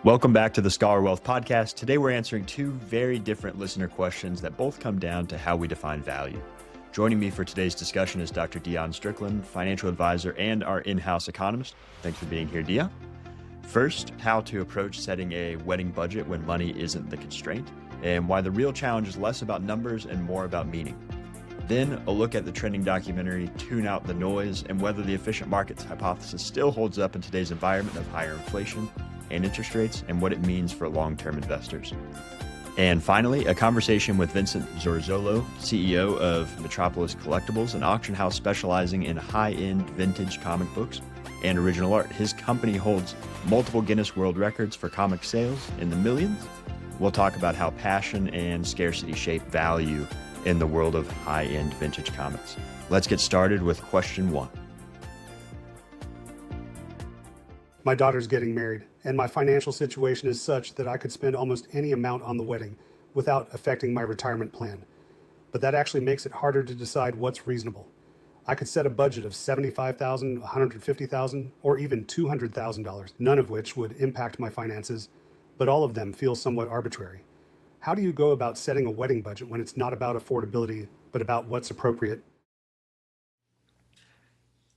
Welcome back to the Scholar Wealth Podcast. Today we're answering two very different listener questions that both come down to how we define value. Joining me for today's discussion is Dr. Deon Strickland, financial advisor and our in-house economist. Thanks for being here, Deon. First, how to approach setting a wedding budget when money isn't the constraint, and why the real challenge is less about numbers and more about meaning. Then, a look at the trending documentary, Tune Out the Noise, and whether the efficient markets hypothesis still holds up in today's environment of higher inflation and interest rates, and what it means for long-term investors. And finally, a conversation with Vincent Zurzolo, CEO of Metropolis Collectibles, an auction house specializing in high-end vintage comic books and original art. His company holds multiple Guinness World Records for comic sales in the millions. We'll talk about how passion and scarcity shape value in the world of high-end vintage comics. Let's get started with question one. My daughter's getting married, and my financial situation is such that I could spend almost any amount on the wedding without affecting my retirement plan. But that actually makes it harder to decide what's reasonable. I could set a budget of $75,000, $150,000, or even $200,000, none of which would impact my finances, but all of them feel somewhat arbitrary. How do you go about setting a wedding budget when it's not about affordability, but about what's appropriate?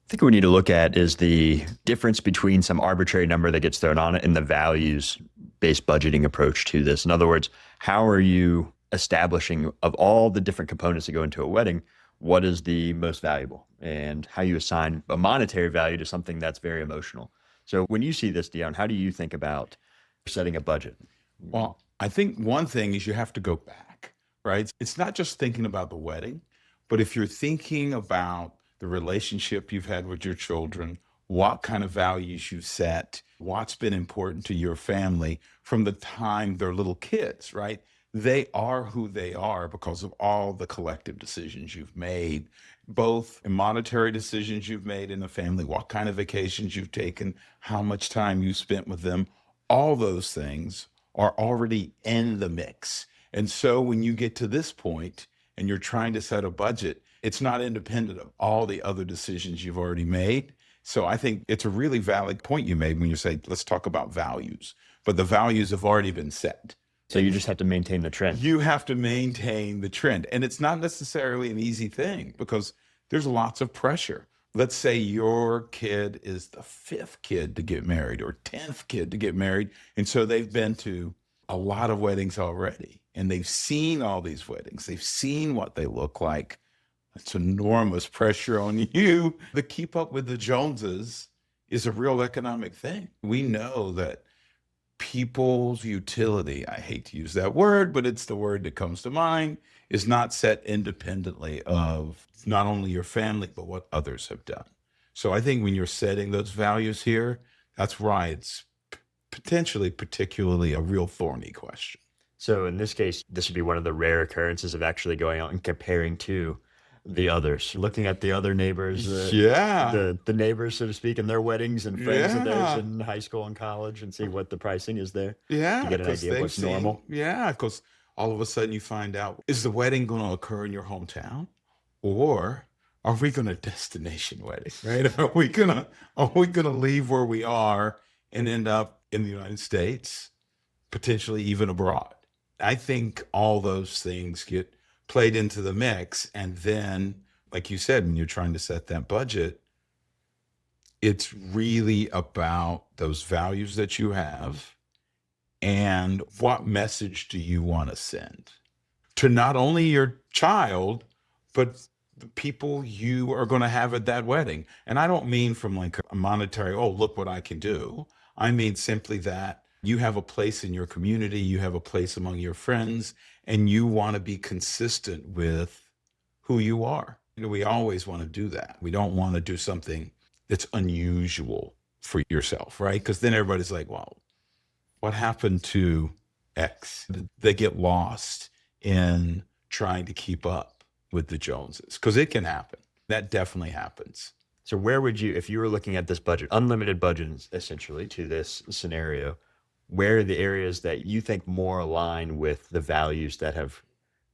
I think what we need to look at is the difference between some arbitrary number that gets thrown on it and the values-based budgeting approach to this. In other words, how are you establishing, of all the different components that go into a wedding, what is the most valuable, and how you assign a monetary value to something that's very emotional. So when you see this, Deon, how do you think about setting a budget? Well, I think one thing is you have to go back, right? It's not just thinking about the wedding, but if you're thinking about the relationship you've had with your children, what kind of values you set, what's been important to your family from the time they're little kids, right? They are who they are because of all the collective decisions you've made, both in monetary decisions you've made in the family, what kind of vacations you've taken, how much time you spent with them. All those things are already in the mix. And so when you get to this point and you're trying to set a budget, it's not independent of all the other decisions you've already made. So I think it's a really valid point you made when you say, let's talk about values. But the values have already been set. So you just have to maintain the trend. You have to maintain the trend. And it's not necessarily an easy thing because there's lots of pressure. Let's say your kid is the 5th kid to get married or 10th kid to get married. And so they've been to a lot of weddings already. And they've seen all these weddings. They've seen what they look like. It's enormous pressure on you. The keep up with the Joneses is a real economic thing. We know that people's utility, I hate to use that word, but it's the word that comes to mind, is not set independently of not only your family, but what others have done. So I think when you're setting those values here, that's why it's potentially particularly a real thorny question. So in this case, this would be one of the rare occurrences of actually going out and comparing to the others, looking at the other neighbors, the neighbors, so to speak, and their weddings and friends of theirs in high school and college, and see what the pricing is there. Yeah, to get an idea of what's normal. Yeah, because all of a sudden you find out, is the wedding going to occur in your hometown, or are we going to destination wedding? Right? Are we gonna leave where we are and end up in the United States, potentially even abroad? I think all those things get played into the mix. And then, like you said, when you're trying to set that budget, it's really about those values that you have and what message do you want to send to not only your child, but the people you are going to have at that wedding. And I don't mean from like a monetary, oh, look what I can do. I mean simply that you have a place in your community, you have a place among your friends, and you want to be consistent with who you are. You know, we always want to do that. We don't want to do something that's unusual for yourself, right? Because then everybody's like, well, what happened to X? They get lost in trying to keep up with the Joneses, because it can happen. That definitely happens. So where would you, if you were looking at this budget, unlimited budget essentially to this scenario, where are the areas that you think more align with the values that have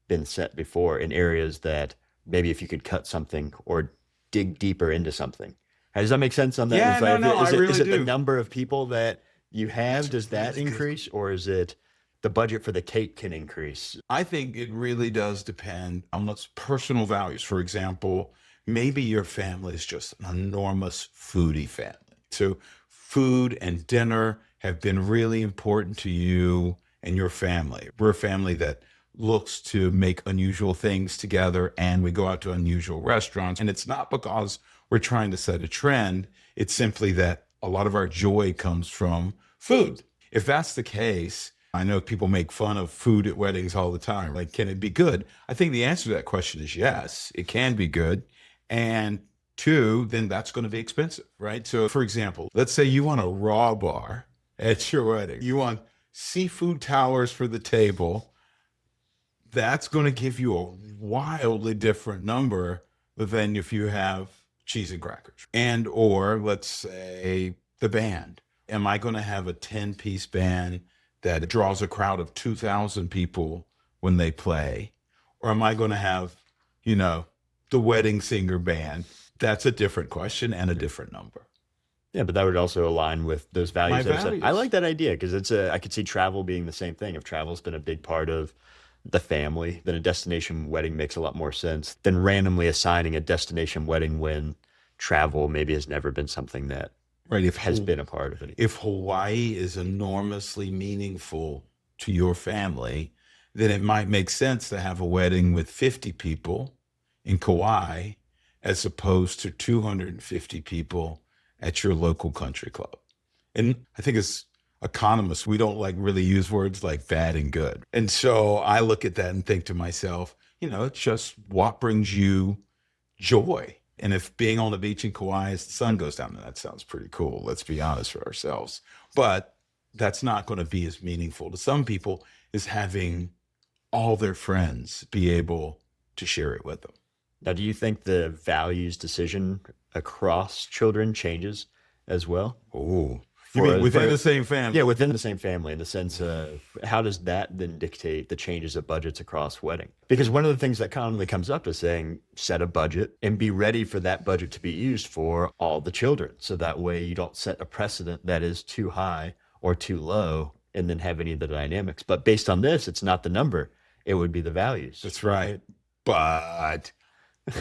been set before, in areas that maybe if you could cut something or dig deeper into something? Does that make sense on that? Yeah, Is no, I really is it the do. number of people that you have, does that increase, or is it the budget for the cake can increase? I think it really does depend on what's personal values. For example, maybe your family is just an enormous foodie family. So food and dinner have been really important to you and your family. We're a family that looks to make unusual things together, and we go out to unusual restaurants. And it's not because we're trying to set a trend. It's simply that a lot of our joy comes from food. If that's the case, I know people make fun of food at weddings all the time. Like, can it be good? I think the answer to that question is yes, it can be good. And two, then that's going to be expensive, right? So for example, let's say you want a raw bar at your wedding. You want seafood towers for the table. That's going to give you a wildly different number than if you have cheese and crackers. And or let's say the band. Am I going to have a 10-piece band that draws a crowd of 2,000 people when they play? Or am I going to have, the wedding singer band? That's a different question and a different number. Yeah, but that would also align with those values. My values. I like that idea because I could see travel being the same thing. If travel's been a big part of the family, then a destination wedding makes a lot more sense than randomly assigning a destination wedding when travel maybe has never been something that has been a part of it. If Hawaii is enormously meaningful to your family, then it might make sense to have a wedding with 50 people in Kauai as opposed to 250 people at your local country club. And I think as economists, we don't really use words like bad and good. And so I look at that and think to myself, it's just what brings you joy. And if being on the beach in Kauai as the sun goes down, then that sounds pretty cool. Let's be honest for ourselves. But that's not going to be as meaningful to some people as having all their friends be able to share it with them. Now, do you think the values decision across children changes as well? Oh, you mean within the same family? Yeah, within the same family, in the sense of how does that then dictate the changes of budgets across wedding? Because one of the things that commonly comes up is saying set a budget and be ready for that budget to be used for all the children. So that way you don't set a precedent that is too high or too low and then have any of the dynamics. But based on this, it's not the number, it would be the values. That's right. But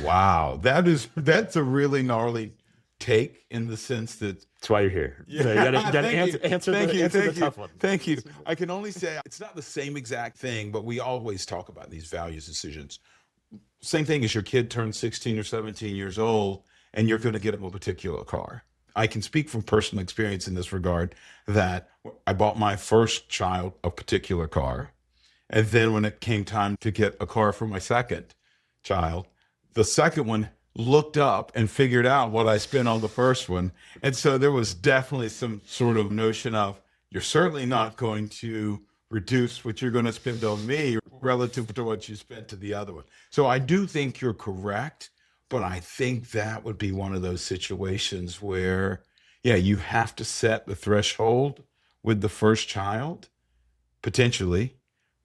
wow, that's a really gnarly take in the sense that that's why you're here. Yeah. So you gotta answer the tough one. Thank you. I can only say it's not the same exact thing, but we always talk about these values decisions. Same thing as your kid turns 16 or 17 years old and you're going to get them a particular car. I can speak from personal experience in this regard that I bought my first child a particular car. And then when it came time to get a car for my second child, the second one looked up and figured out what I spent on the first one. And so there was definitely some sort of notion of, you're certainly not going to reduce what you're going to spend on me relative to what you spent to the other one. So I do think you're correct, but I think that would be one of those situations where, you have to set the threshold with the first child, potentially.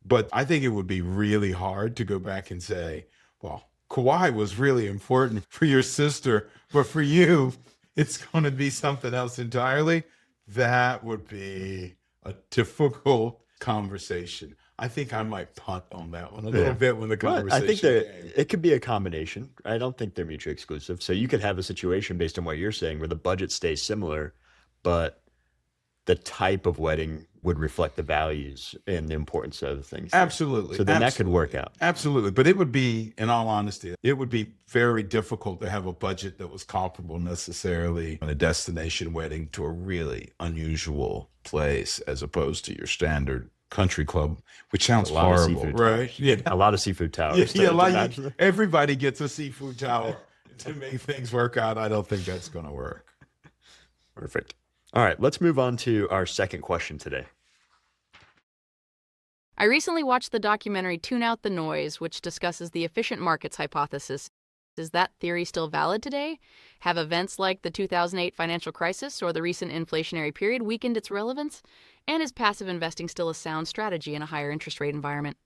But I think it would be really hard to go back and say, well, Kauai was really important for your sister, but for you, it's going to be something else entirely. That would be a difficult conversation. I think I might punt on that one a little bit when the conversation I think it could be a combination. I don't think they're mutually exclusive. So you could have a situation based on what you're saying where the budget stays similar, but the type of wedding would reflect the values and the importance of the things. Absolutely. So then that could work out. Absolutely. But it would be, in all honesty, it would be very difficult to have a budget that was comparable necessarily on a destination wedding to a really unusual place as opposed to your standard country club, which sounds horrible, right? Yeah. A lot of seafood towers. Everybody gets a seafood tower to make things work out. I don't think that's going to work. Perfect. All right, let's move on to our second question today. I recently watched the documentary Tune Out the Noise, which discusses the efficient markets hypothesis. Is that theory still valid today? Have events like the 2008 financial crisis or the recent inflationary period weakened its relevance? And is passive investing still a sound strategy in a higher interest rate environment?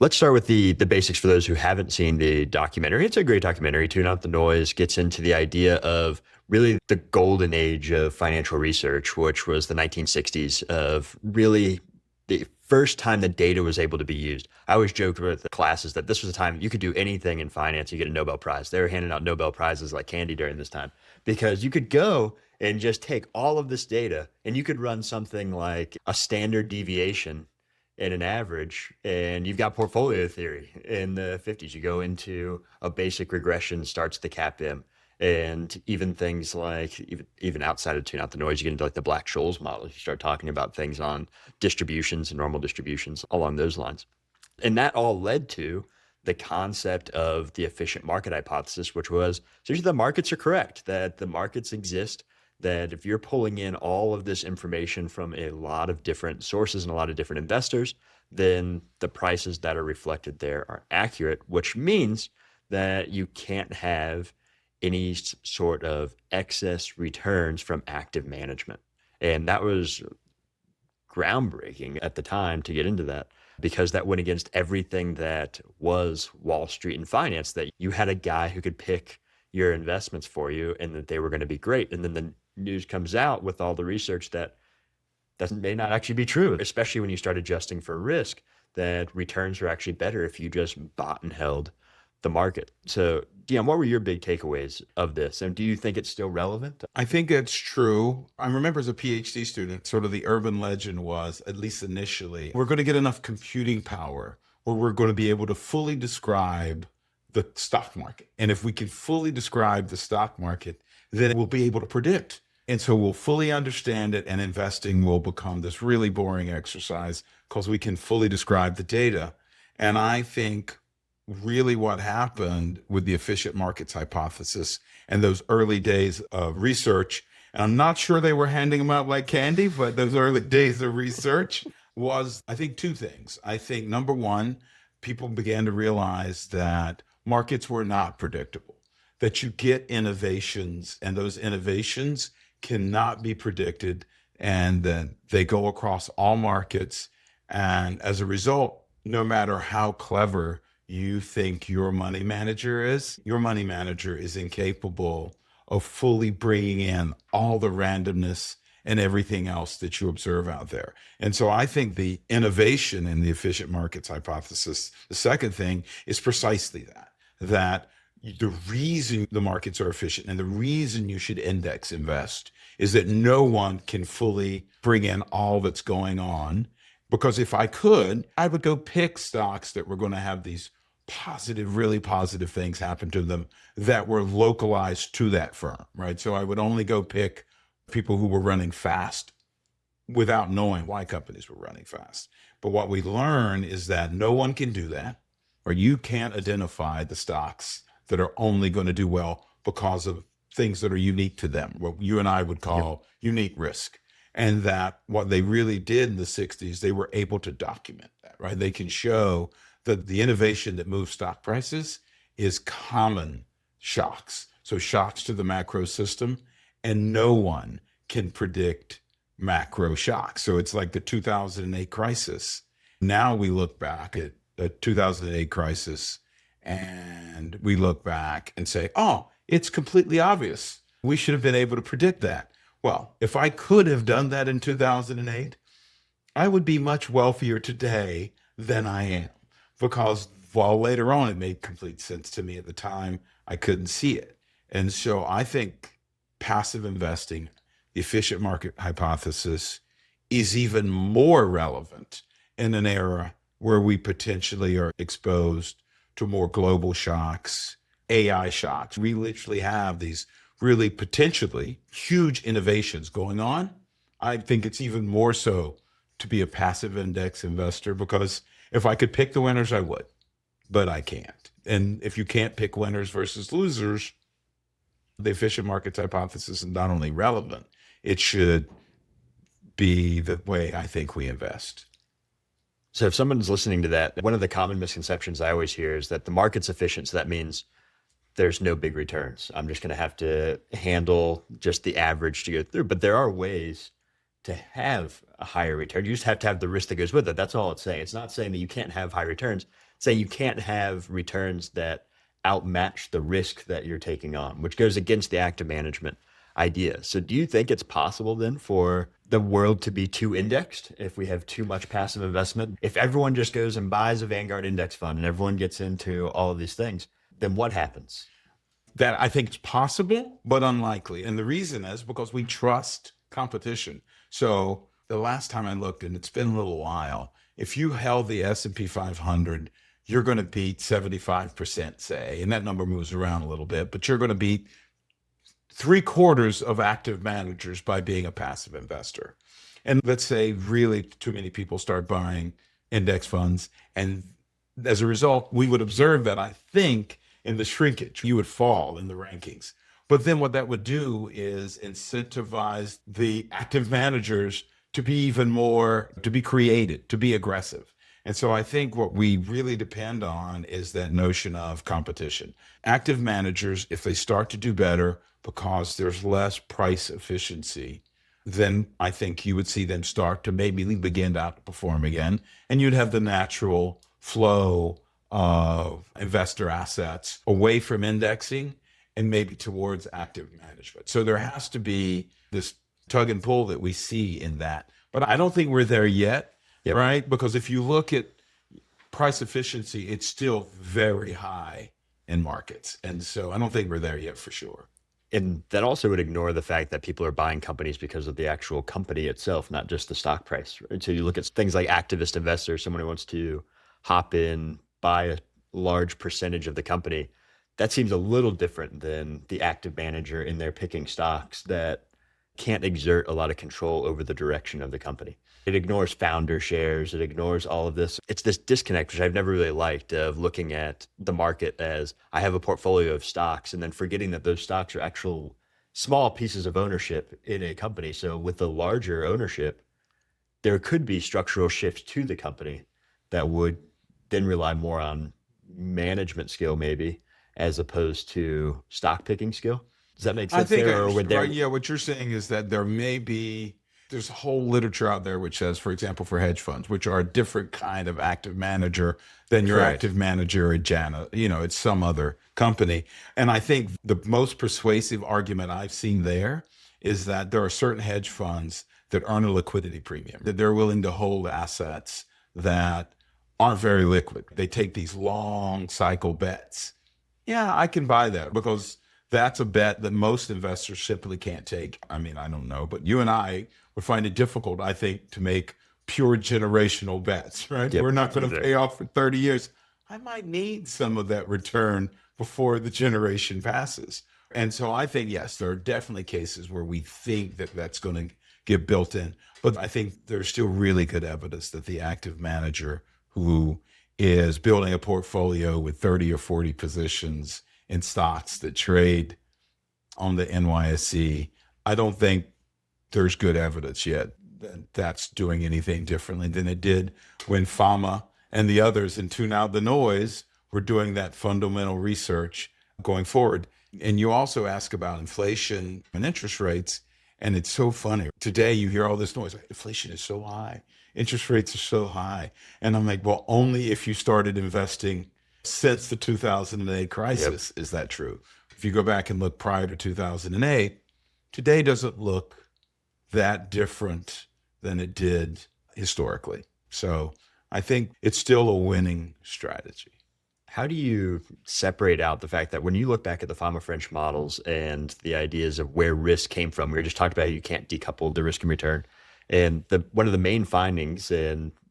Let's start with the basics for those who haven't seen the documentary. It's a great documentary. Tune Out the Noise gets into the idea of really the golden age of financial research, which was the 1960s, of really the first time that data was able to be used. I always joked with the classes that this was a time you could do anything in finance, you get a Nobel Prize. They were handing out Nobel Prizes like candy during this time because you could go and just take all of this data and you could run something like a standard deviation and an average, and you've got portfolio theory in the 50s. You go into a basic regression, starts the CAPM, and even things like, even outside of Tune Out the Noise, you get into like the Black-Scholes model. You start talking about things on distributions and normal distributions along those lines. And that all led to the concept of the efficient market hypothesis, which was essentially the markets are correct, that the markets exist, that if you're pulling in all of this information from a lot of different sources and a lot of different investors, then the prices that are reflected there are accurate, which means that you can't have any sort of excess returns from active management. And that was groundbreaking at the time to get into that, because that went against everything that was Wall Street and finance, that you had a guy who could pick your investments for you and that they were going to be great. And then the news comes out with all the research that may not actually be true, especially when you start adjusting for risk, that returns are actually better if you just bought and held the market. So, Deon, what were your big takeaways of this? And do you think it's still relevant? I think it's true. I remember as a PhD student, sort of the urban legend was, at least initially, we're going to get enough computing power where we're going to be able to fully describe the stock market. And if we can fully describe the stock market, then we'll be able to predict. And so we'll fully understand it, and investing will become this really boring exercise because we can fully describe the data. And I think really what happened with the efficient markets hypothesis and those early days of research, and I'm not sure they were handing them out like candy, but those early days of research was, I think, two things. I think, number one, people began to realize that markets were not predictable, that you get innovations, and those innovations cannot be predicted, and then they go across all markets. And as a result, no matter how clever you think your money manager is incapable of fully bringing in all the randomness and everything else that you observe out there. And so I think the innovation in the efficient markets hypothesis, the second thing, is precisely that the reason the markets are efficient and the reason you should index invest is that no one can fully bring in all that's going on. Because if I could, I would go pick stocks that were going to have these positive, really positive things happen to them that were localized to that firm, right? So I would only go pick people who were running fast without knowing why companies were running fast. But what we learn is that no one can do that, or you can't identify the stocks that are only going to do well because of things that are unique to them, what you and I would call unique risk. And that what they really did in the 60s, they were able to document that, right? They can show that the innovation that moves stock prices is common shocks. So shocks to the macro system, and no one can predict macro shocks. So it's like the 2008 crisis. Now we look back at the 2008 crisis and we look back and say, oh, it's completely obvious. We should have been able to predict that. Well, if I could have done that in 2008, I would be much wealthier today than I am, because while later on it made complete sense to me, at the time I couldn't see it. And so I think passive investing, the efficient market hypothesis, is even more relevant in an era where we potentially are exposed to more global shocks, AI shocks. We literally have these really potentially huge innovations going on. I think it's even more so to be a passive index investor, because if I could pick the winners, I would, but I can't. And if you can't pick winners versus losers, the efficient markets hypothesis is not only relevant, it should be the way I think we invest. So if someone's listening to that, one of the common misconceptions I always hear is that the market's efficient, so that means there's no big returns. I'm just going to have to handle just the average to go through. But there are ways to have a higher return. You just have to have the risk that goes with it. That's all it's saying. It's not saying that you can't have high returns. saying you can't have returns that outmatch the risk that you're taking on, which goes against the active management idea. So do you think it's possible then for the world to be too indexed if we have too much passive investment? If everyone just goes and buys a Vanguard index fund and everyone gets into all of these things, then what happens? That I think is possible, but unlikely. And the reason is because we trust competition. So the last time I looked, and it's been a little while, if you held the S&P 500, you're going to beat 75%, say, and that number moves around a little bit, but you're going to beat 3/4 of active managers by being a passive investor. And let's say really too many people start buying index funds. And as a result, we would observe that, I think, in the shrinkage, you would fall in the rankings. But then what that would do is incentivize the active managers to be even more, to be creative, to be aggressive. And so I think what we really depend on is that notion of competition. Active managers, if they start to do better because there's less price efficiency, then I think you would see them start to maybe begin to outperform again. And you'd have the natural flow of investor assets away from indexing and maybe towards active management. So there has to be this tug and pull that we see in that. But I don't think we're there yet. Yep. Right? Because if you look at price efficiency, it's still very high in markets. And so I don't think we're there yet for sure. And that also would ignore the fact that people are buying companies because of the actual company itself, not just the stock price. Right? So you look at things like activist investors, someone who wants to hop in, buy a large percentage of the company. That seems a little different than the active manager in there picking stocks that can't exert a lot of control over the direction of the company. It ignores founder shares. It ignores all of this. It's this disconnect, which I've never really liked, of looking at the market as I have a portfolio of stocks and then forgetting that those stocks are actual small pieces of ownership in a company. So with the larger ownership, there could be structural shifts to the company that would then rely more on management skill maybe, as opposed to stock picking skill. Does that make sense? I think, there, or would there... right, yeah, what you're saying is that there's a whole literature out there which says, for example, for hedge funds, which are a different kind of active manager than your Correct. active manager at Jana, it's some other company. And I think the most persuasive argument I've seen there is that there are certain hedge funds that earn a liquidity premium, that they're willing to hold assets that aren't very liquid. They take these long cycle bets. Yeah, I can buy that because that's a bet that most investors simply can't take. I mean, I don't know, but you and I would find it difficult, I think, to make pure generational bets, right? Yep. We're not going to pay off for 30 years. I might need some of that return before the generation passes. And so I think, yes, there are definitely cases where we think that that's going to get built in. But I think there's still really good evidence that the active manager who is building a portfolio with 30 or 40 positions in stocks that trade on the NYSE, I don't think there's good evidence yet that that's doing anything differently than it did when Fama and the others in Tune Out the Noise were doing that fundamental research going forward. And you also ask about inflation and interest rates, and it's so funny. Today you hear all this noise, inflation is so high, interest rates are so high. And I'm like, well, only if you started investing since the 2008 crisis, is that true? If you go back and look prior to 2008, today doesn't look that different than it did historically. So I think it's still a winning strategy. How do you separate out the fact that when you look back at the Fama French models and the ideas of where risk came from, we were just talking about how you can't decouple the risk and return. And one of the main findings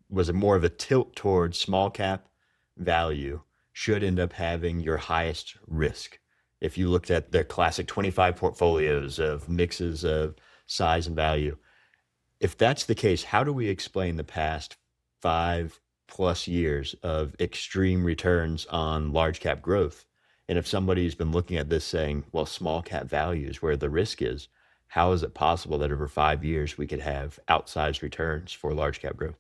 was more of a tilt towards small cap value should end up having your highest risk. If you looked at the classic 25 portfolios of mixes of size and value, if that's the case, how do we explain the past 5+ years of extreme returns on large cap growth? And if somebody's been looking at this saying, well, small cap value is where the risk is, how is it possible that over 5 years we could have outsized returns for large cap growth?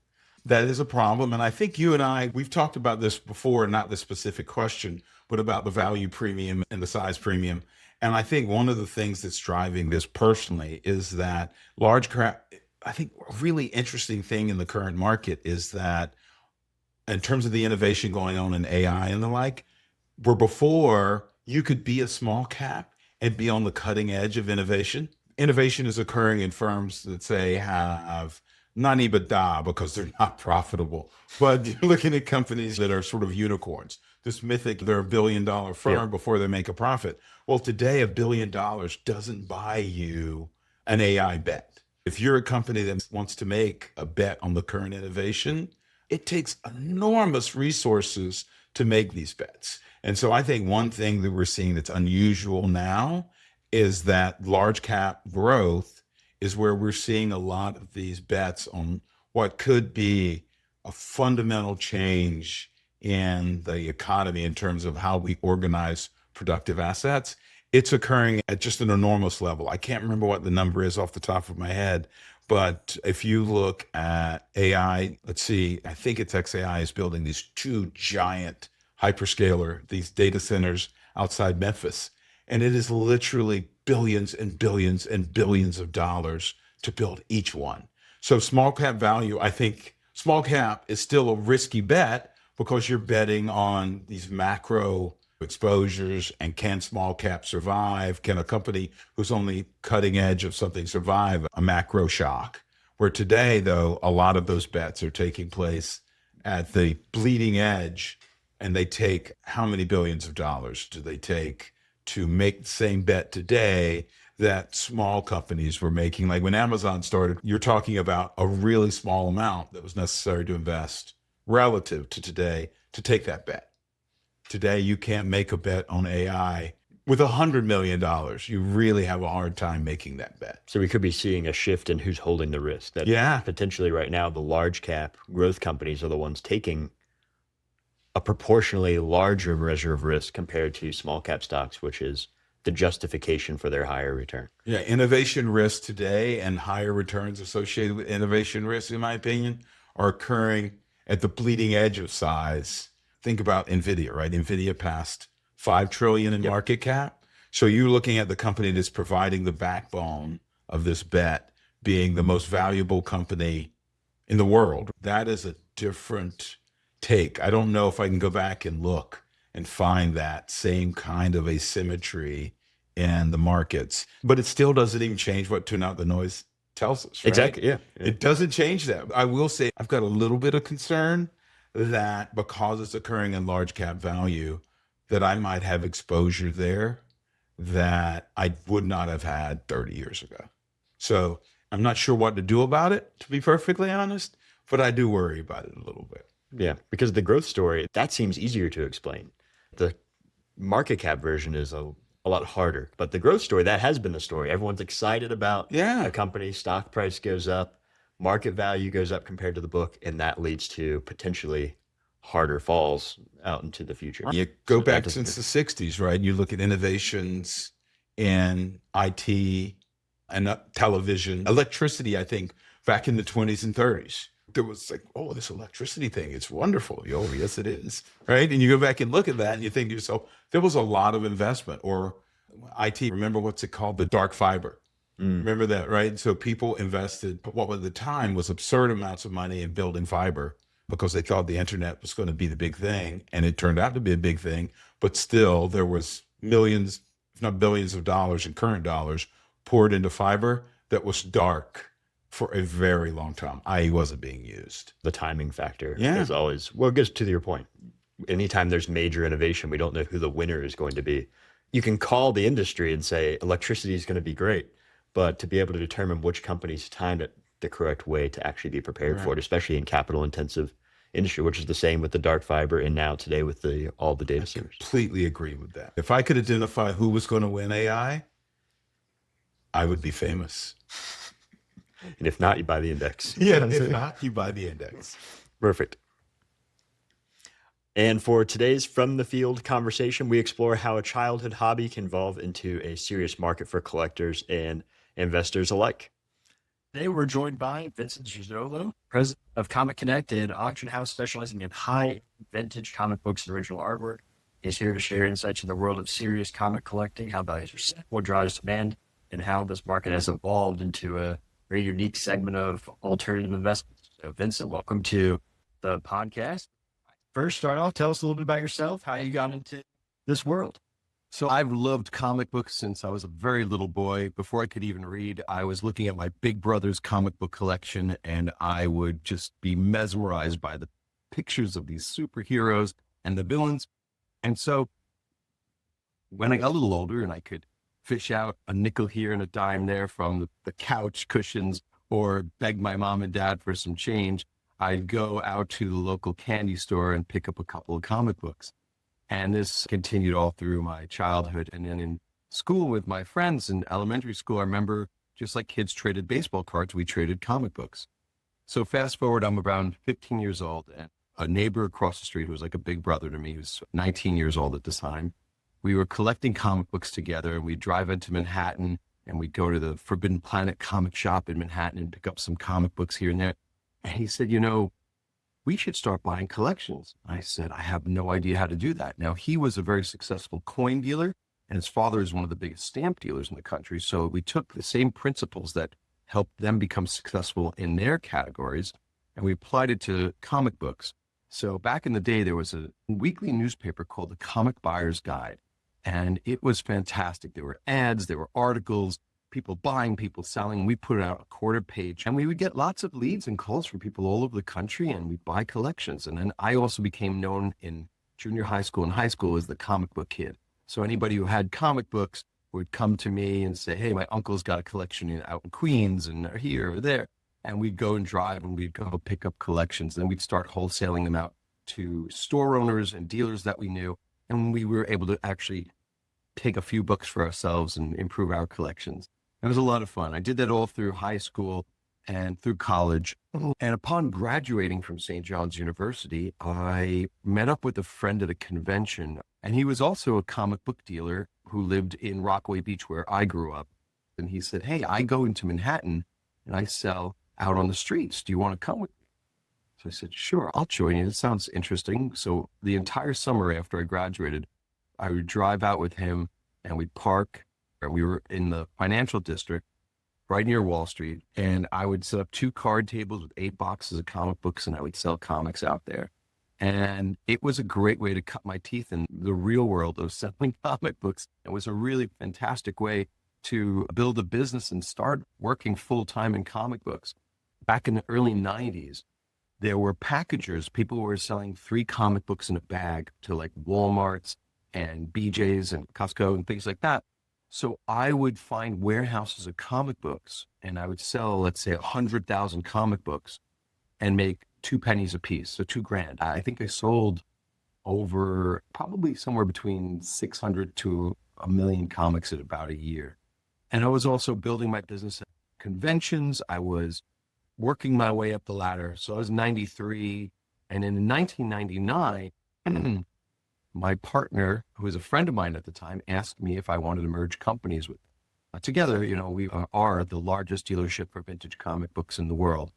That is a problem. And I think you and I, we've talked about this before, not this specific question, but about the value premium and the size premium. And I think one of the things that's driving this personally is that large cap, I think a really interesting thing in the current market is that in terms of the innovation going on in AI and the like, where before you could be a small cap and be on the cutting edge of innovation. Innovation is occurring in firms that say have not EBITDA because they're not profitable, but you're looking at companies that are sort of unicorns. This mythic, they're $1 billion firm before they make a profit. Well, today $1 billion doesn't buy you an AI bet. If you're a company that wants to make a bet on the current innovation, it takes enormous resources to make these bets. And so I think one thing that we're seeing that's unusual now is that large cap growth is where we're seeing a lot of these bets on what could be a fundamental change in the economy in terms of how we organize productive assets. It's occurring at just an enormous level. I can't remember what the number is off the top of my head, but if you look at AI, let's see, I think it's XAI is building these 2 giant hyperscaler, these data centers outside Memphis. And it is literally billions and billions and billions of dollars to build each one. So small cap value, I think small cap is still a risky bet because you're betting on these macro exposures, and can small cap survive? Can a company who's only cutting edge of something survive a macro shock? Where today, though, a lot of those bets are taking place at the bleeding edge, and they take how many billions of dollars do they take to make the same bet today that small companies were making? Like when Amazon started, you're talking about a really small amount that was necessary to invest relative to today to take that bet. Today, you can't make a bet on AI with $100 million. You really have a hard time making that bet. So we could be seeing a shift in who's holding the risk. That potentially right now, the large cap growth companies are the ones taking a proportionally larger measure of risk compared to small cap stocks, which is the justification for their higher return. Yeah, innovation risk today and higher returns associated with innovation risk, in my opinion, are occurring at the bleeding edge of size. Think about NVIDIA, right? NVIDIA passed $5 trillion in market cap. So you're looking at the company that's providing the backbone of this bet being the most valuable company in the world. That is a different take. I don't know if I can go back and look and find that same kind of asymmetry in the markets, but it still doesn't even change what Tune Out the Noise tells us, right? Exactly, yeah. It doesn't change that. I will say I've got a little bit of concern that because it's occurring in large cap value, that I might have exposure there that I would not have had 30 years ago. So I'm not sure what to do about it, to be perfectly honest, but I do worry about it a little bit. Yeah, because the growth story, that seems easier to explain. The market cap version is a lot harder, but the growth story, that has been the story. Everyone's excited about a company, stock price goes up, market value goes up compared to the book, and that leads to potentially harder falls out into the future. You go back since the 60s, right? You look at innovations in IT and television, electricity, I think, back in the 20s and 30s. There was like, oh, this electricity thing, it's wonderful. Oh, yes, it is, right? And you go back and look at that and you think to yourself, there was a lot of investment. Or IT, remember what's it called? The dark fiber. Remember that, right? So people invested what at the time was absurd amounts of money in building fiber because they thought the internet was going to be the big thing. And it turned out to be a big thing. But still, there was millions, if not billions of dollars in current dollars poured into fiber that was dark for a very long time, i.e. wasn't being used. The timing factor is always, well, it goes to your point. Anytime there's major innovation, we don't know who the winner is going to be. You can call the industry and say electricity is going to be great, but to be able to determine which companies timed it the correct way to actually be prepared for it, especially in capital intensive industry, which is the same with the dark fiber and now today with all the data centers. Completely agree with that. If I could identify who was going to win AI, I would be famous. And if not, you buy the index. Yeah, if not, you buy the index. Perfect. And for today's From the Field conversation, we explore how a childhood hobby can evolve into a serious market for collectors and investors alike. Today, we're joined by Vincent Zurzolo, president of ComicConnect, an auction house specializing in high vintage comic books and original artwork. He's here to share insights in the world of serious comic collecting, how values are set, what drives demand, and how this market has evolved into a very unique segment of alternative investments. So, Vincent, welcome to the podcast. first start off, tell us a little bit about yourself, how you got into this world. So I've loved comic books since I was a very little boy. Before I could even read, I was looking at my big brother's comic book collection, and I would just be mesmerized by the pictures of these superheroes and the villains. And so when I got a little older and I could fish out a nickel here and a dime there from the couch cushions or beg my mom and dad for some change, I'd go out to the local candy store and pick up a couple of comic books. And this continued all through my childhood. And then in school with my friends in elementary school, I remember just like kids traded baseball cards, we traded comic books. So fast forward, I'm around 15 years old, and a neighbor across the street who was like a big brother to me, who was 19 years old at the time, we were collecting comic books together, and we'd drive into Manhattan and we'd go to the Forbidden Planet comic shop in Manhattan and pick up some comic books here and there. And he said, we should start buying collections. I said, I have no idea how to do that. Now, he was a very successful coin dealer, and his father is one of the biggest stamp dealers in the country. So we took the same principles that helped them become successful in their categories, and we applied it to comic books. So back in the day, there was a weekly newspaper called the Comic Buyer's Guide, and it was fantastic. There were ads, there were articles, people buying, people selling. We put out a quarter page, and we would get lots of leads and calls from people all over the country, and we'd buy collections. And then I also became known in junior high school and high school as the comic book kid. So anybody who had comic books would come to me and say, hey, my uncle's got a collection out in Queens and here or there. And we'd go and drive and we'd go pick up collections. Then we'd start wholesaling them out to store owners and dealers that we knew. And we were able to actually take a few books for ourselves and improve our collections. It was a lot of fun. I did that all through high school and through college. And upon graduating from St. John's University, I met up with a friend at a convention, and he was also a comic book dealer who lived in Rockaway Beach, where I grew up. And he said, hey, I go into Manhattan and I sell out on the streets. Do you want to come with me? So I said, sure, I'll join you. It sounds interesting. So the entire summer after I graduated, I would drive out with him and we'd park. We were in the financial district right near Wall Street, and I would set up 2 card tables with 8 boxes of comic books, and I would sell comics out there. And it was a great way to cut my teeth in the real world of selling comic books. It was a really fantastic way to build a business and start working full-time in comic books. Back in the early 90s, there were packagers. People were selling 3 comic books in a bag to like Walmarts and BJ's and Costco and things like that. So I would find warehouses of comic books, and I would sell, let's say, 100,000 comic books and make 2 pennies a piece, so $2,000. I think I sold over probably somewhere between 600 to 1 million comics in about a year. And I was also building my business at conventions. I was working my way up the ladder. So I was 93, and in 1999, my partner, who was a friend of mine at the time, asked me if I wanted to merge companies with them. Together, we are the largest dealership for vintage comic books in the world.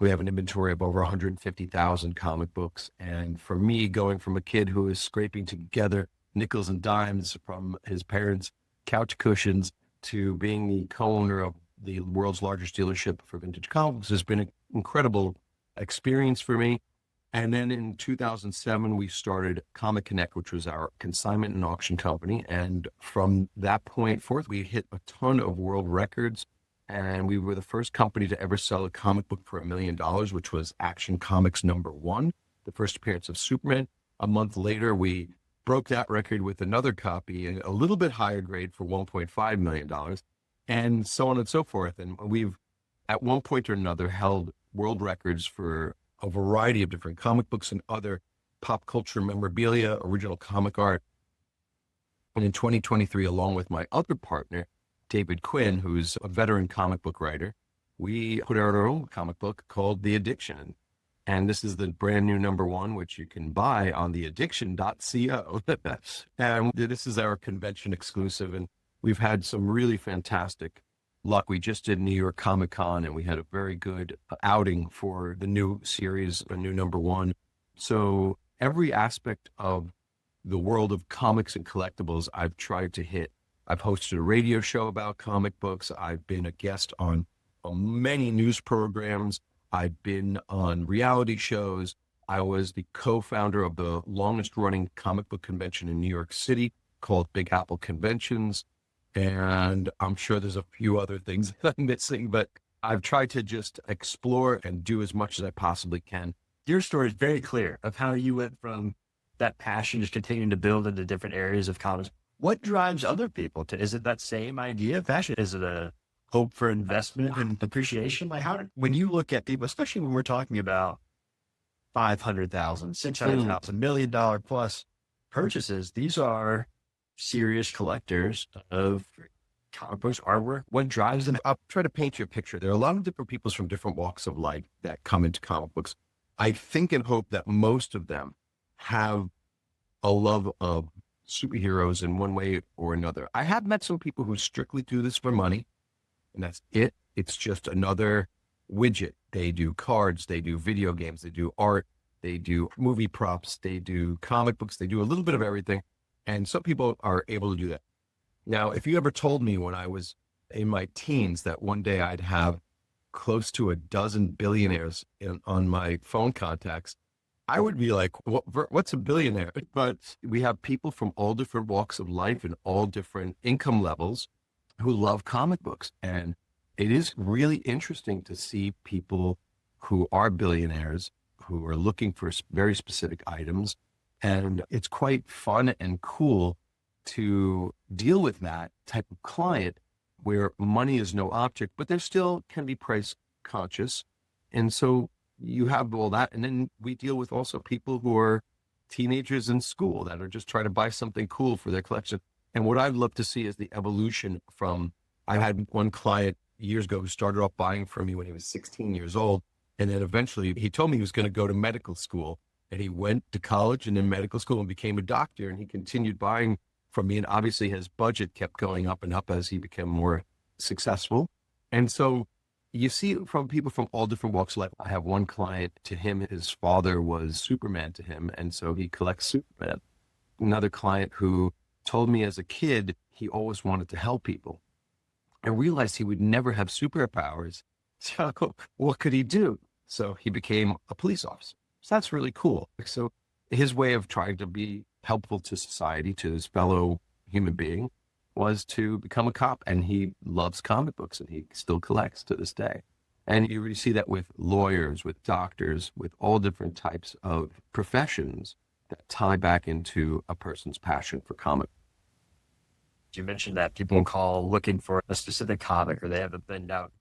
We have an inventory of over 150,000 comic books. And for me, going from a kid who is scraping together nickels and dimes from his parents' couch cushions to being the co-owner of the world's largest dealership for vintage comics has been an incredible experience for me. And then in 2007, we started ComicConnect, which was our consignment and auction company. And from that point forth, we hit a ton of world records. And we were the first company to ever sell a comic book for $1 million, which was Action Comics #1, the first appearance of Superman. A month later, we broke that record with another copy, a little bit higher grade for $1.5 million, and so on and so forth. And we've, at one point or another, held world records for a variety of different comic books and other pop culture memorabilia, original comic art. And in 2023, along with my other partner, David Quinn, who's a veteran comic book writer, we put out our own comic book called The Addiction. And this is the brand new #1, which you can buy on theaddiction.co. And this is our convention exclusive. And we've had some really fantastic luck. We just did New York Comic Con, and we had a very good outing for the new series, a new #1. So every aspect of the world of comics and collectibles, I've tried to hit. I've hosted a radio show about comic books. I've been a guest on many news programs. I've been on reality shows. I was the co-founder of the longest running comic book convention in New York City called Big Apple Conventions. And I'm sure there's a few other things that I'm missing, but I've tried to just explore and do as much as I possibly can. Your story is very clear of how you went from that passion, just continuing to build into different areas of comics. What drives other people to, is it that same idea of passion? Is it a hope for investment and appreciation? Like when you look at people, especially when we're talking about 500,000, 600,000, $1 million plus purchases, these are serious collectors of comic books, artwork. What drives them? I'll try to paint you a picture. There are a lot of different people from different walks of life that come into comic books. I think and hope that most of them have a love of superheroes in one way or another. I have met some people who strictly do this for money, and that's it. It's just another widget. They do cards, they do video games, they do art, they do movie props, they do comic books, they do a little bit of everything. And some people are able to do that. Now, if you ever told me when I was in my teens that one day I'd have close to a dozen billionaires on my phone contacts, I would be like, what's a billionaire? But we have people from all different walks of life and all different income levels who love comic books. And it is really interesting to see people who are billionaires who are looking for very specific items. And it's quite fun and cool to deal with that type of client where money is no object, but there still can be price conscious. And so you have all that. And then we deal with also people who are teenagers in school that are just trying to buy something cool for their collection. And what I'd love to see is the evolution from, I had one client years ago who started off buying from me when he was 16 years old. And then eventually he told me he was going to go to medical school, and he went to college and then medical school and became a doctor. And he continued buying from me. And obviously his budget kept going up and up as he became more successful. And so you see from people from all different walks of life. I have one client, to him, his father was Superman to him. And so he collects Superman. Another client who told me as a kid, he always wanted to help people and realized he would never have superpowers. So what could he do? So he became a police officer. So that's really cool. So his way of trying to be helpful to society, to his fellow human being, was to become a cop. And he loves comic books, and he still collects to this day. And you really see that with lawyers, with doctors, with all different types of professions that tie back into a person's passion for comic. You mentioned that people call looking for a specific comic, or they have it thinned out.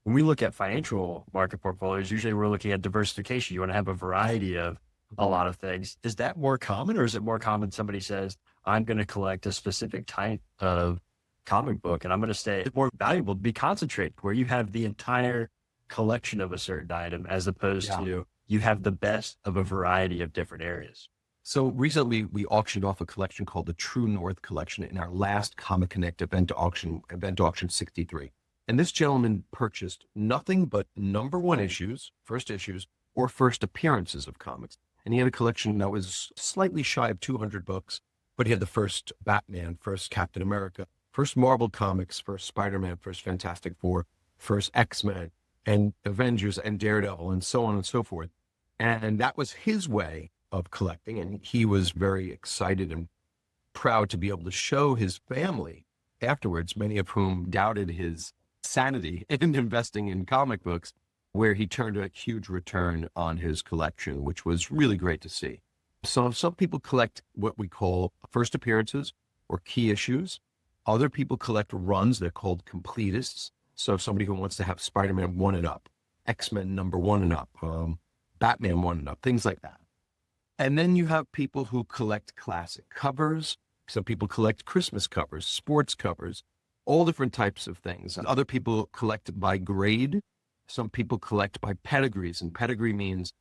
When we look at financial market portfolios, usually we're looking at diversification. You want to have a variety of a lot of things. Is that more common, or is it more common somebody says, I'm going to collect a specific type of comic book and I'm going to stay? It's more valuable to be concentrated, where you have the entire collection of a certain item, as opposed to you have the best of a variety of different areas. So recently we auctioned off a collection called the True North Collection in our last ComicConnect event auction 63. And this gentleman purchased nothing but #1 issues, first issues, or first appearances of comics. And he had a collection that was slightly shy of 200 books, but he had the first Batman, first Captain America, first Marvel Comics, first Spider-Man, first Fantastic Four, first X-Men, and Avengers, and Daredevil, and so on and so forth. And that was his way of collecting. And he was very excited and proud to be able to show his family afterwards, many of whom doubted his sanity in investing in comic books, where he turned a huge return on his collection, which was really great to see. So some people collect what we call first appearances or key issues. Other people collect runs. They're called completists. So somebody who wants to have Spider-Man 1 and up, X-Men #1 and up, Batman 1 and up, things like that. And then you have people who collect classic covers. Some people collect Christmas covers, sports covers, all different types of things. Other people collect by grade. Some people collect by pedigrees, and pedigree means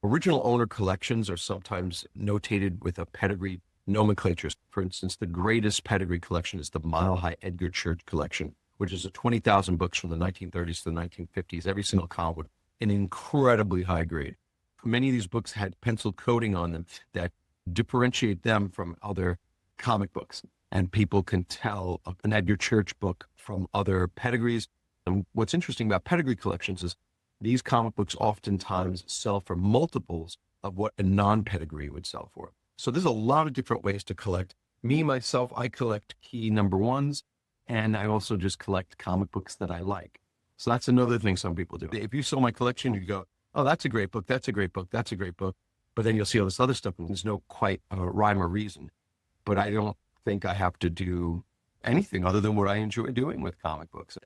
original owner collections are sometimes notated with a pedigree nomenclature. For instance, the greatest pedigree collection is the Mile High Edgar Church collection, which is 20,000 books from the 1930s to the 1950s, every single column with an incredibly high grade. Many of these books had pencil coating on them that differentiate them from other comic books. And people can tell an Edgar Church book from other pedigrees. And what's interesting about pedigree collections is these comic books oftentimes sell for multiples of what a non-pedigree would sell for. So there's a lot of different ways to collect. Me, myself, I collect key number ones, and I also just collect comic books that I like. So that's another thing some people do. If you saw my collection, you go, oh, that's a great book, that's a great book, that's a great book. But then you'll see all this other stuff, and there's no quite rhyme or reason. But I don't think I have to do anything other than what I enjoy doing with comic books.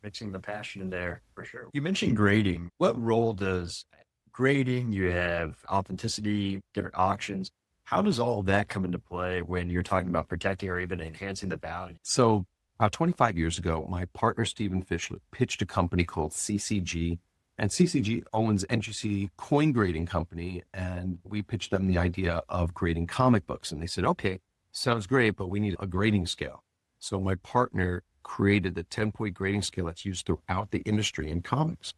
Mixing the passion in there, for sure. You mentioned grading. What role does grading, you have authenticity, different auctions. How does all of that come into play when you're talking about protecting or even enhancing the value? So about 25 years ago, my partner, Stephen Fischler, pitched a company called CCG. And CCG owns NGC Coin Grading Company. And we pitched them the idea of grading comic books. And they said, okay, sounds great, but we need a grading scale. So my partner created the 10-point grading scale that's used throughout the industry in comics.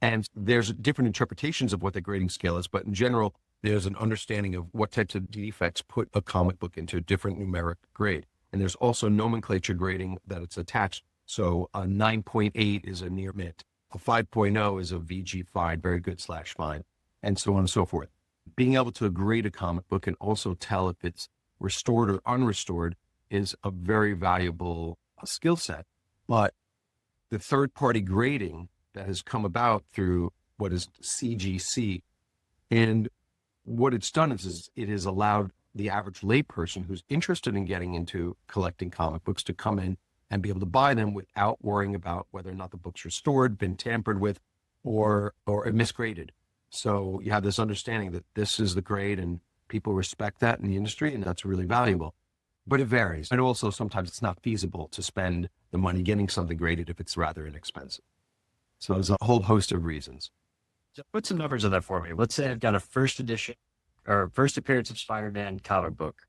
And there's different interpretations of what the grading scale is, but in general, there's an understanding of what types of defects put a comic book into a different numeric grade. And there's also nomenclature grading that it's attached. So a 9.8 is a near mint. A 5.0 is a VG fine, very good / fine, and so on and so forth. Being able to grade a comic book and also tell if it's restored or unrestored is a very valuable skill set. But the third-party grading that has come about through what is CGC, and what it's done is it has allowed the average layperson who's interested in getting into collecting comic books to come in and be able to buy them without worrying about whether or not the book's restored, been tampered with, or misgraded. So you have this understanding that this is the grade and people respect that in the industry, and that's really valuable. But it varies. And also sometimes it's not feasible to spend the money getting something graded if it's rather inexpensive. So there's a whole host of reasons. So put some numbers on that for me. Let's say I've got a first edition or first appearance of Spider-Man comic book.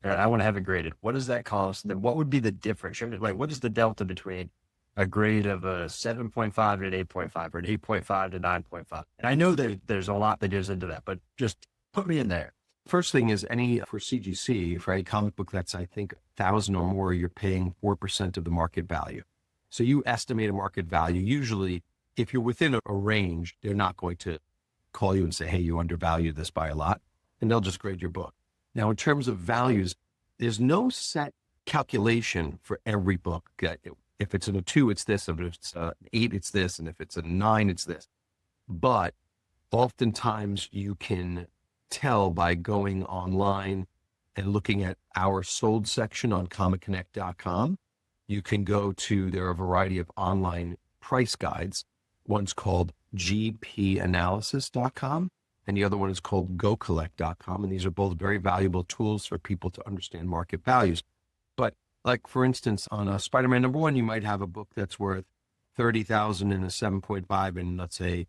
And I want to have it graded. What does that cost? And then what would be the difference? Like, what is the delta between a grade of a 7.5 and an 8.5 or an 8.5 to 9.5? And I know that there's a lot that goes into that, but just put me in there. First thing is for CGC, for a comic book that's, I think, 1,000 or more, you're paying 4% of the market value. So you estimate a market value. Usually, if you're within a range, they're not going to call you and say, hey, you undervalued this by a lot, and they'll just grade your book. Now, in terms of values, there's no set calculation for every book. If it's a 2, it's this. If it's an 8, it's this. And if it's a 9, it's this. But oftentimes you can tell by going online and looking at our sold section on ComicConnect.com. You can go to, there are a variety of online price guides. One's called gpanalysis.com, and the other one is called gocollect.com. And these are both very valuable tools for people to understand market values. But like, for instance, on a Spider-Man #1, you might have a book that's worth $30,000 in a 7.5, and let's say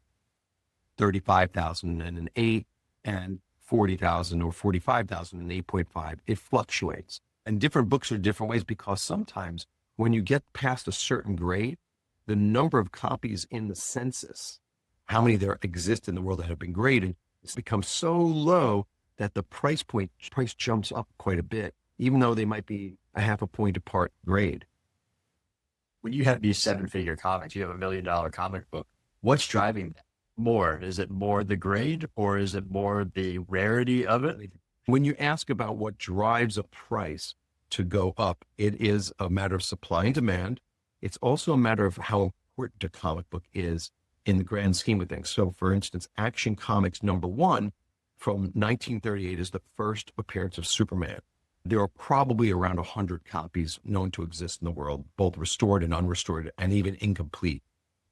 $35,000 in an 8, and $40,000 or $45,000 in an 8.5. It fluctuates. And different books are different ways, because sometimes when you get past a certain grade, the number of copies in the census, how many there exist in the world that have been graded, it's become so low that the price jumps up quite a bit, even though they might be a half a point apart grade. When you have these 7-figure comics, you have $1 million comic book. What's driving that more? Is it more the grade, or is it more the rarity of it? When you ask about what drives a price to go up, it is a matter of supply and demand. It's also a matter of how important a comic book is in the grand scheme of things. So, for instance, Action Comics #1 from 1938 is the first appearance of Superman. There are probably around 100 copies known to exist in the world, both restored and unrestored, and even incomplete.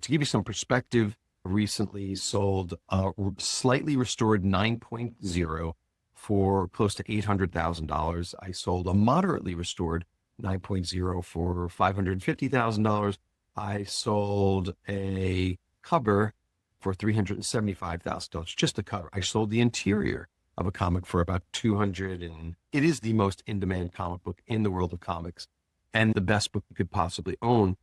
To give you some perspective, recently sold a slightly restored 9.0 for close to $800,000. I sold a moderately restored 9.0 for $550,000. I sold a cover for $375,000, just the cover. I sold the interior of a comic for about $200,000, and it is the most in-demand comic book in the world of comics and the best book you could possibly own.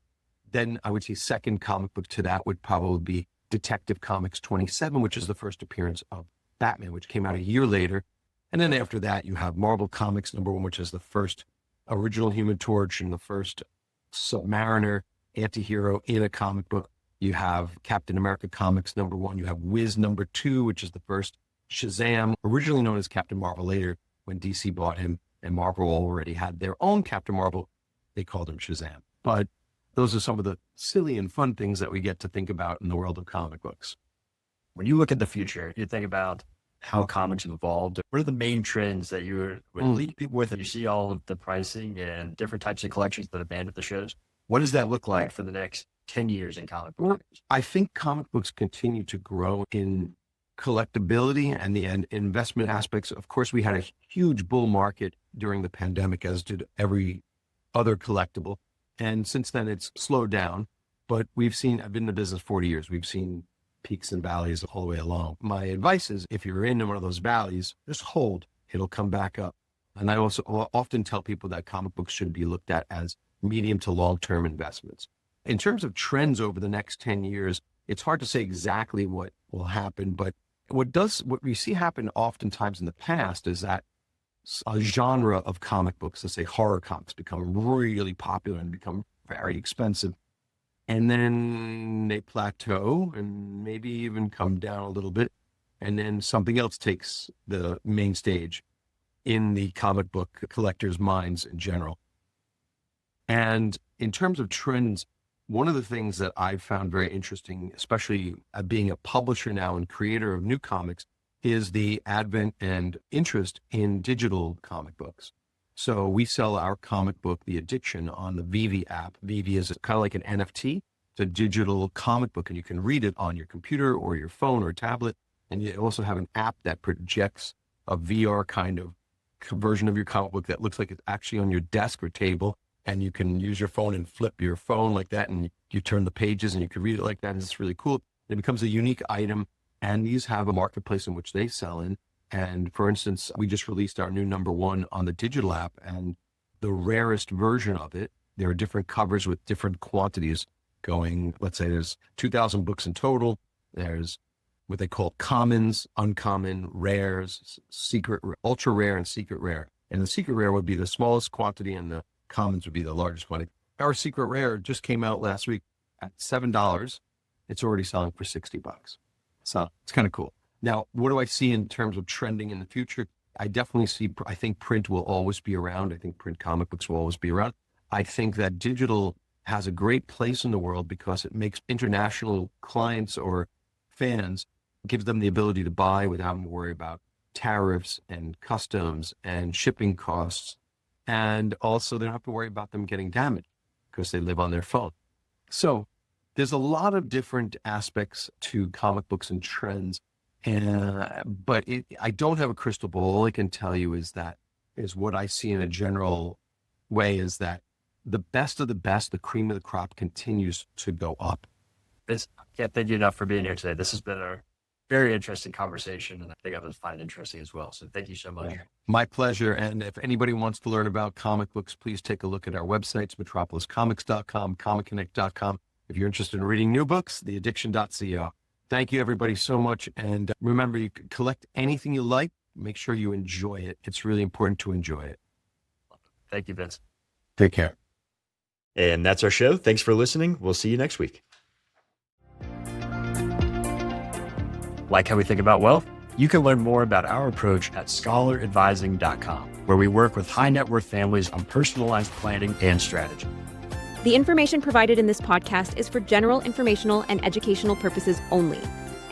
Then I would say second comic book to that would probably be Detective Comics 27, which is the first appearance of Batman, which came out a year later. And then after that, you have Marvel Comics #1, which is the first original Human Torch and the first Submariner anti-hero in a comic book. You have Captain America Comics #1. You have Wiz #2, which is the first Shazam, originally known as Captain Marvel later, when DC bought him and Marvel already had their own Captain Marvel, they called him Shazam. But those are some of the silly and fun things that we get to think about in the world of comic books. When you look at the future, you think about how comics have evolved. What are the main trends that you would lead people with? And you see all of the pricing and different types of collections that have banned at the shows. What does that look like for the next 10 years in comic books? I think comic books continue to grow in collectability and the investment aspects. Of course, we had a huge bull market during the pandemic, as did every other collectible. And since then, it's slowed down. But I've been in the business 40 years. We've seen peaks and valleys all the way along. My advice is, if you're in one of those valleys, just hold. It'll come back up. And I also often tell people that comic books should be looked at as medium to long-term investments. In terms of trends over the next 10 years, it's hard to say exactly what will happen, but what we see happen oftentimes in the past is that a genre of comic books, let's say horror comics, become really popular and become very expensive. And then they plateau and maybe even come down a little bit. And then something else takes the main stage in the comic book collectors' minds in general. And in terms of trends, one of the things that I've found very interesting, especially being a publisher now and creator of new comics, is the advent and interest in digital comic books. So we sell our comic book, The Addiction, on the Vivi app. Vivi is kind of like an NFT. It's a digital comic book, and you can read it on your computer or your phone or tablet. And you also have an app that projects a VR kind of version of your comic book that looks like it's actually on your desk or table. And you can use your phone and flip your phone like that, and you turn the pages and you can read it like that. And it's really cool. It becomes a unique item. And these have a marketplace in which they sell in. And for instance, we just released our new #1 on the digital app, and the rarest version of it, there are different covers with different quantities going. Let's say there's 2,000 books in total. There's what they call commons, uncommon, rares, secret, ultra rare, and secret rare. And the secret rare would be the smallest quantity, and the commons would be the largest quantity. Our secret rare just came out last week at $7. It's already selling for $60. So it's kind of cool. Now, what do I see in terms of trending in the future? I definitely I think print will always be around. I think print comic books will always be around. I think that digital has a great place in the world because it makes international clients or fans, gives them the ability to buy without having to worry about tariffs and customs and shipping costs. And also they don't have to worry about them getting damaged because they live on their phone. So there's a lot of different aspects to comic books and trends. But I don't have a crystal ball. All I can tell you is what I see in a general way is that the best of the best, the cream of the crop, continues to go up. I can't thank you enough for being here today. This has been a very interesting conversation, and I think I was finding it interesting as well. So thank you so much. My pleasure. And if anybody wants to learn about comic books, please take a look at our websites, metropoliscomics.com, ComicConnect.com. If you're interested in reading new books, theaddiction.co. Thank you, everybody, so much. And remember, you can collect anything you like. Make sure you enjoy it. It's really important to enjoy it. Thank you, Vince. Take care. And that's our show. Thanks for listening. We'll see you next week. Like how we think about wealth? You can learn more about our approach at scholaradvising.com, where we work with high net worth families on personalized planning and strategy. The information provided in this podcast is for general informational and educational purposes only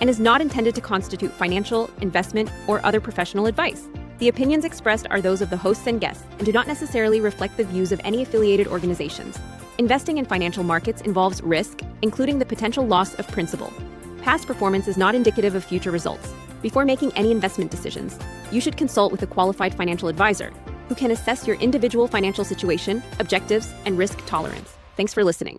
and is not intended to constitute financial, investment, or other professional advice. The opinions expressed are those of the hosts and guests and do not necessarily reflect the views of any affiliated organizations. Investing in financial markets involves risk, including the potential loss of principal. Past performance is not indicative of future results. Before making any investment decisions, you should consult with a qualified financial advisor who can assess your individual financial situation, objectives, and risk tolerance. Thanks for listening.